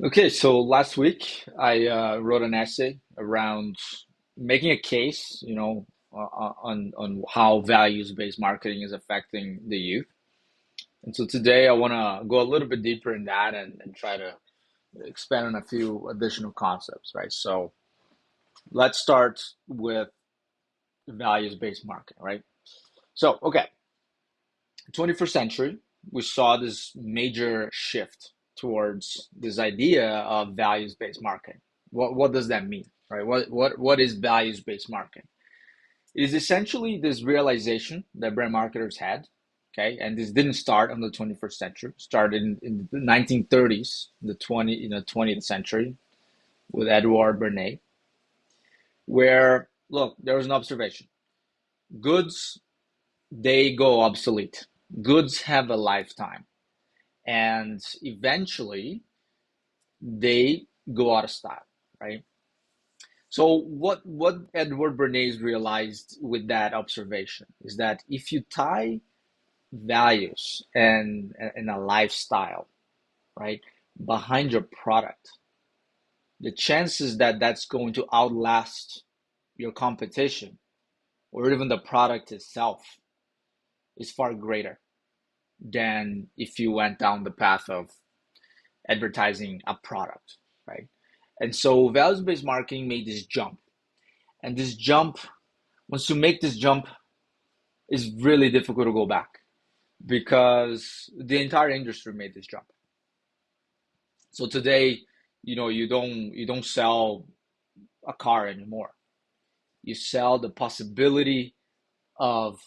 Okay, so last week I wrote an essay around making a case, on how values-based marketing is affecting the youth. And so today I want to go a little bit deeper in that and try to expand on a few additional concepts, right? So let's start with values-based marketing, right? So, okay, 21st century, we saw this major shift towards this idea of values-based marketing. What does that mean, right? What is values-based marketing? It is essentially this realization that brand marketers had, okay, and this didn't start in the 21st century. It started in the 1930s, the 20th century with Edouard Bernays, where look, there was an observation: goods, they go obsolete. Goods have a lifetime, and eventually they go out of style, right? So what Edward Bernays realized with that observation is that if you tie values and a lifestyle, right, behind your product, the chances that that's going to outlast your competition or even the product itself is far greater than if you went down the path of advertising a product, right? And so values-based marketing made this jump. And this jump, once you make this jump, is really difficult to go back because the entire industry made this jump. So today, you don't sell a car anymore. You sell the possibility of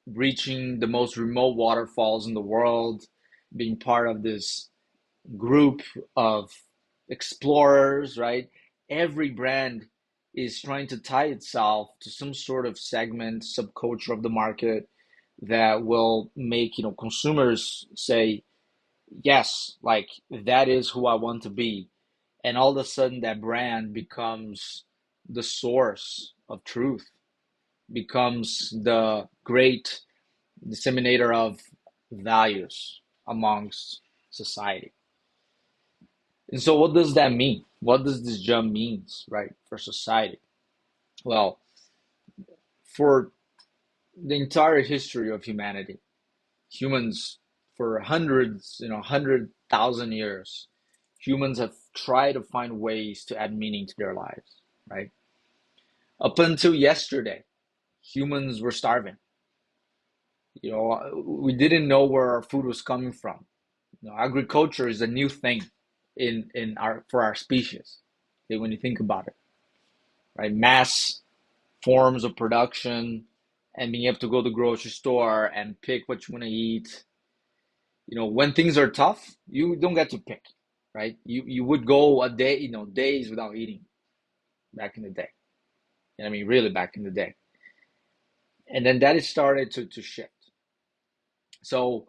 reaching the most remote waterfalls in the world, being part of this group of explorers, right? Every brand is trying to tie itself to some sort of segment, subculture of the market that will make, consumers say, yes, like that is who I want to be. And all of a sudden that brand becomes the source of truth, becomes the great disseminator of values amongst society. And so what does that mean? What does this jump means, right, for society? Well, for the entire history of humanity, humans for hundreds, 100,000 years, humans have tried to find ways to add meaning to their lives, right? Up until yesterday, humans were starving. We didn't know where our food was coming from. Agriculture is a new thing in our for our species. Okay, when you think about it, right? Mass forms of production and being able to go to the grocery store and pick what you want to eat. When things are tough, you don't get to pick, right? You would go a day, days without eating back in the day. And I mean, really back in the day. And then that is started to shift. So,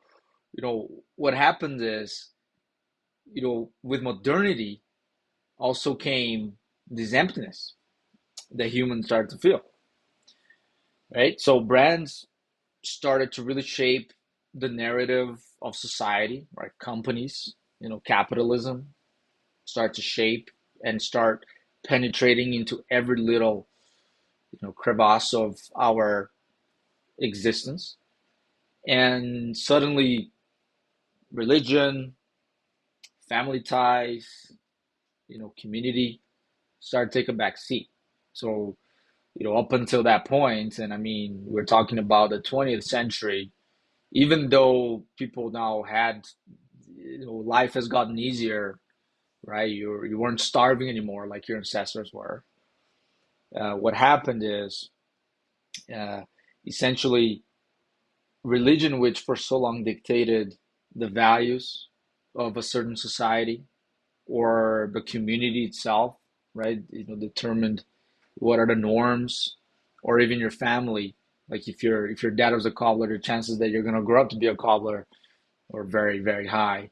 what happens is, with modernity also came this emptiness that humans started to feel, right? So brands started to really shape the narrative of society, right? Companies, capitalism start to shape and start penetrating into every little, crevasse of our existence. And suddenly religion, family ties, community start to take a back seat. So, up until that point, and I mean, we're talking about the 20th century, even though people now had, life has gotten easier, right? You weren't starving anymore like your ancestors were. What happened is uh, essentially religion, which for so long dictated the values of a certain society or the community itself, right? Determined what are the norms, or even your family. Like if your dad was a cobbler, the chances that you're gonna grow up to be a cobbler are very, very high.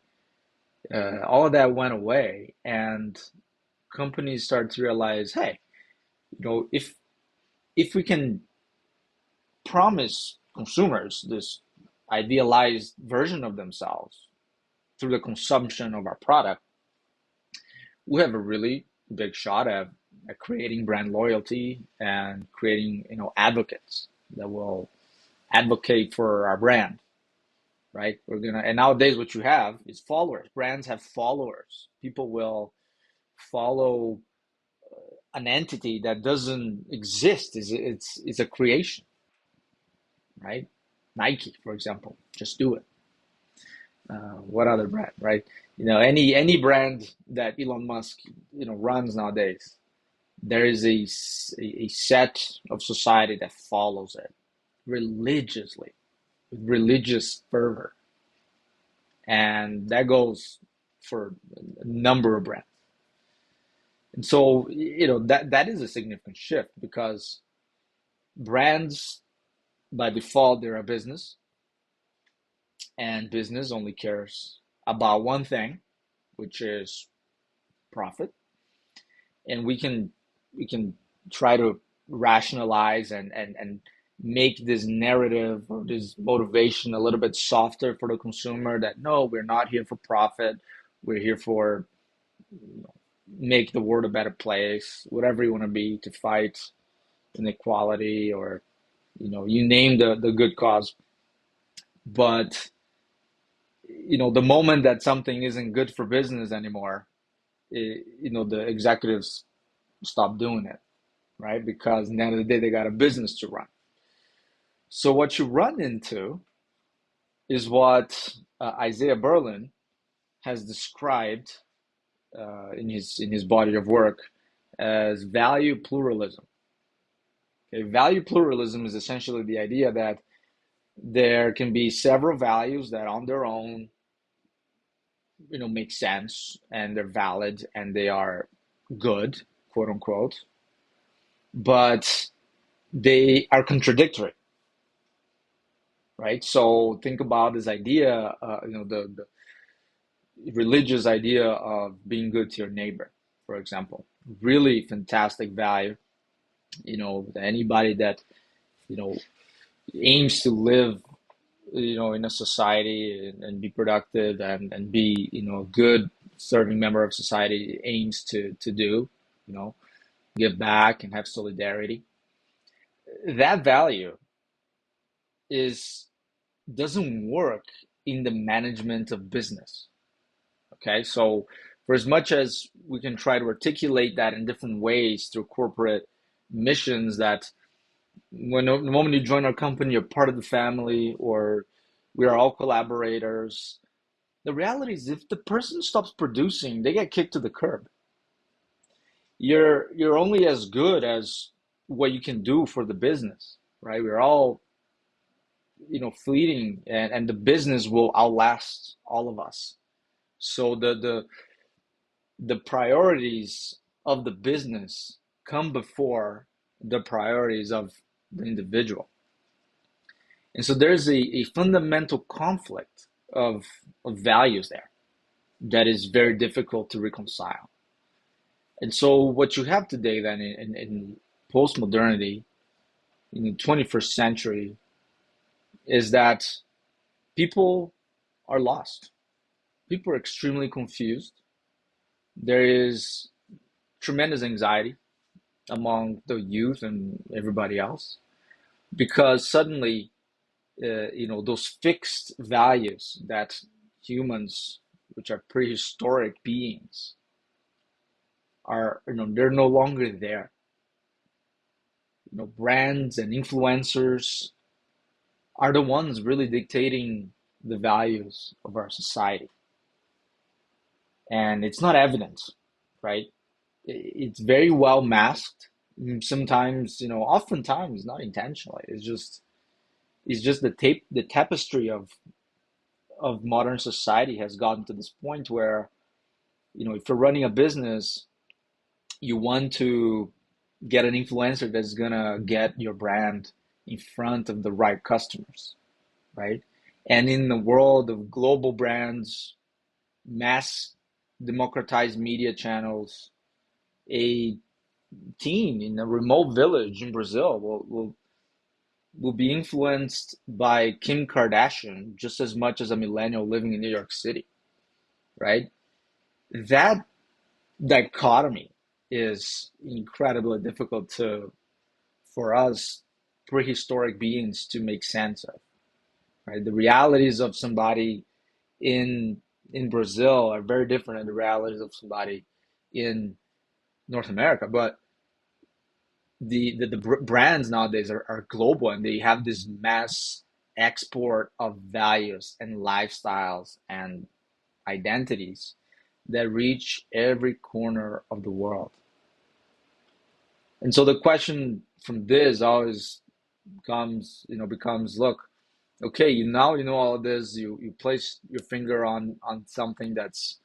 All of that went away, and companies start to realize, hey, if we can promise consumers this idealized version of themselves through the consumption of our product, we have a really big shot at creating brand loyalty and creating, advocates that will advocate for our brand, right? And nowadays what you have is followers. Brands have followers. People will follow an entity that doesn't exist. It's a creation, right? Nike, for example, just do it. What other brand, right? Any brand that Elon Musk, runs nowadays, there is a set of society that follows it religiously, with religious fervor, and that goes for a number of brands. And so, that is a significant shift because brands, by default, they're a business, and business only cares about one thing, which is profit. And we can try to rationalize and make this narrative or this motivation a little bit softer for the consumer, that no, we're not here for profit, we're here for, you know, make the world a better place, whatever you want to be, to fight inequality, or you name the good cause. But the moment that something isn't good for business anymore, the executives stop doing it, right? Because at the end of the day, they got a business to run. So what you run into is what Isaiah Berlin has described in his body of work as value pluralism. Okay, value pluralism is essentially the idea that there can be several values that on their own, make sense, and they're valid and they are good, quote unquote, but they are contradictory, right? So think about this idea, the religious idea of being good to your neighbor, for example. Really fantastic value. Anybody that, you know, aims to live, in a society, and be productive, and be, a good serving member of society, aims to do, you know, give back and have solidarity. That value is doesn't work in the management of business. Okay, so for as much as we can try to articulate that in different ways through corporate missions, that when the moment you join our company, you're part of the family, or we are all collaborators. The reality is, if the person stops producing, they get kicked to the curb. You're only as good as what you can do for the business, right? We're all, fleeting, and the business will outlast all of us. So the priorities of the business come before the priorities of the individual. And so there's a fundamental conflict of values there that is very difficult to reconcile. And so what you have today then in post-modernity, in the 21st century, is that people are lost. People are extremely confused. There is tremendous anxiety among the youth and everybody else, because suddenly, those fixed values that humans, which are prehistoric beings, are, they're no longer there. Brands and influencers are the ones really dictating the values of our society, and it's not evident, right? It's very well masked. Sometimes, oftentimes not intentionally. It's just the tapestry of modern society has gotten to this point where, if you're running a business, you want to get an influencer that's gonna get your brand in front of the right customers, right? And in the world of global brands, mass democratized media channels, a teen in a remote village in Brazil will be influenced by Kim Kardashian just as much as a millennial living in New York City, right? That dichotomy is incredibly difficult to for us prehistoric beings to make sense of, right? The realities of somebody in Brazil are very different than the realities of somebody in North America. But the brands nowadays are global, and they have this mass export of values and lifestyles and identities that reach every corner of the world. And so the question from this always becomes, look, okay, you know all of this, you place your finger on something that's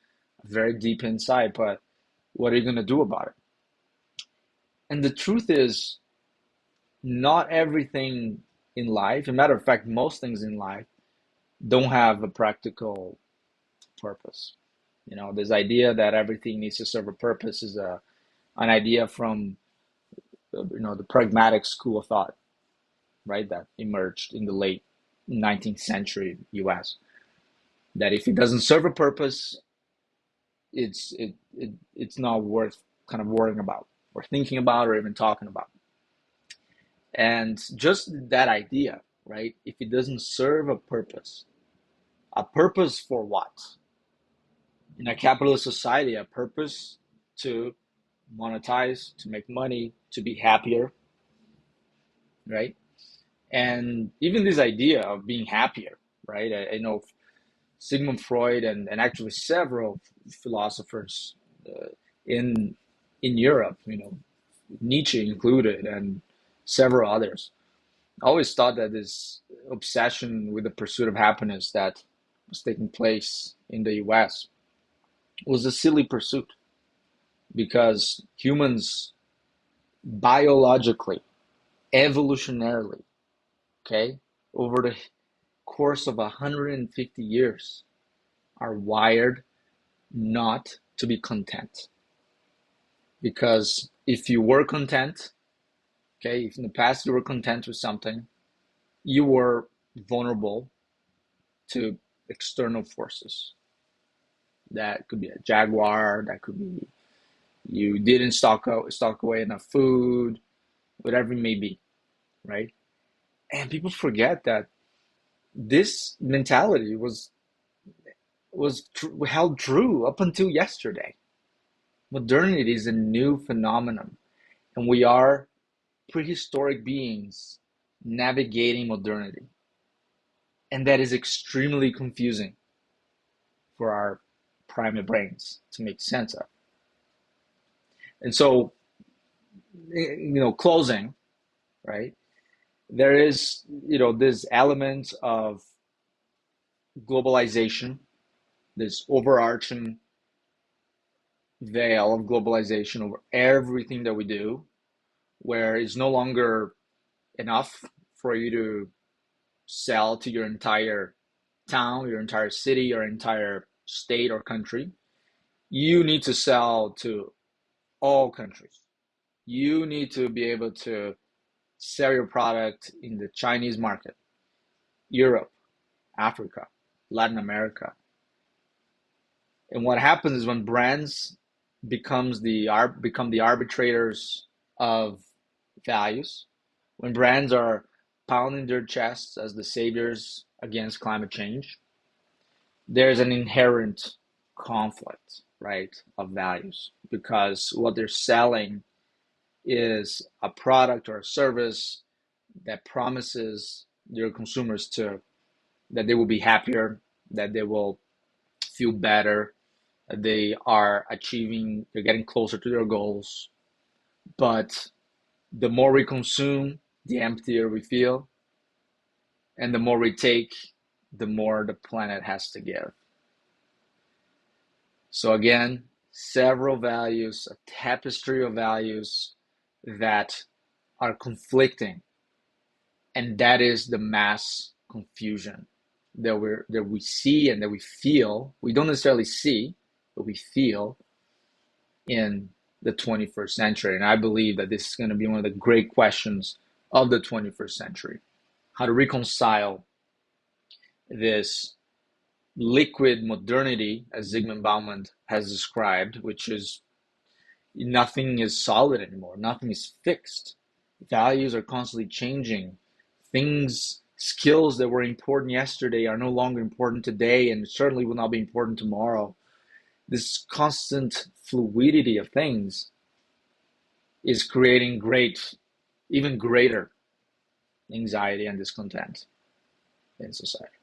very deep inside, but what are you going to do about it? And the truth is, not everything in life, as a matter of fact, most things in life don't have a practical purpose. This idea that everything needs to serve a purpose is an idea from the pragmatic school of thought, right? That emerged in the late 19th century US. That if it doesn't serve a purpose, it's not worth kind of worrying about or thinking about or even talking about. And just that idea, right? If it doesn't serve a purpose for what? In a capitalist society, a purpose to monetize, to make money, to be happier, right? And even this idea of being happier, right? I know Sigmund Freud and actually several philosophers uh, in Europe, Nietzsche included, and several others, always thought that this obsession with the pursuit of happiness that was taking place in the US was a silly pursuit because humans biologically, evolutionarily, okay, over the course of 150 years are wired not to be content. Because if you were content, okay, if in the past you were content with something, you were vulnerable to external forces. That could be a jaguar, that could be you didn't stock away enough food, whatever it may be, right? And people forget that this mentality held true up until yesterday. Modernity is a new phenomenon, and we are prehistoric beings navigating modernity. And that is extremely confusing for our primate brains to make sense of. And so, closing, right? There is, this element of globalization, this overarching veil of globalization over everything that we do, where it's no longer enough for you to sell to your entire town, your entire city, your entire state or country. You need to sell to all countries. You need to be able to sell your product in the Chinese market, Europe, Africa, Latin America. And what happens is when brands become the arbitrators of values, when brands are pounding their chests as the saviors against climate change, there's an inherent conflict, right, of values because what they're selling is a product or a service that promises their consumers to that they will be happier, that they will feel better, that they're getting closer to their goals. But the more we consume, the emptier we feel, and the more we take, the more the planet has to give. So again, several values, a tapestry of values that are conflicting, and that is the mass confusion that we see and that we feel. We don't necessarily see, but we feel in the 21st century. And I believe that this is going to be one of the great questions of the 21st century: how to reconcile this liquid modernity, as Zygmunt Bauman has described, which is Nothing is solid anymore. Nothing is fixed. Values are constantly changing. Things, skills that were important yesterday are no longer important today and certainly will not be important tomorrow. This constant fluidity of things is creating even greater anxiety and discontent in society.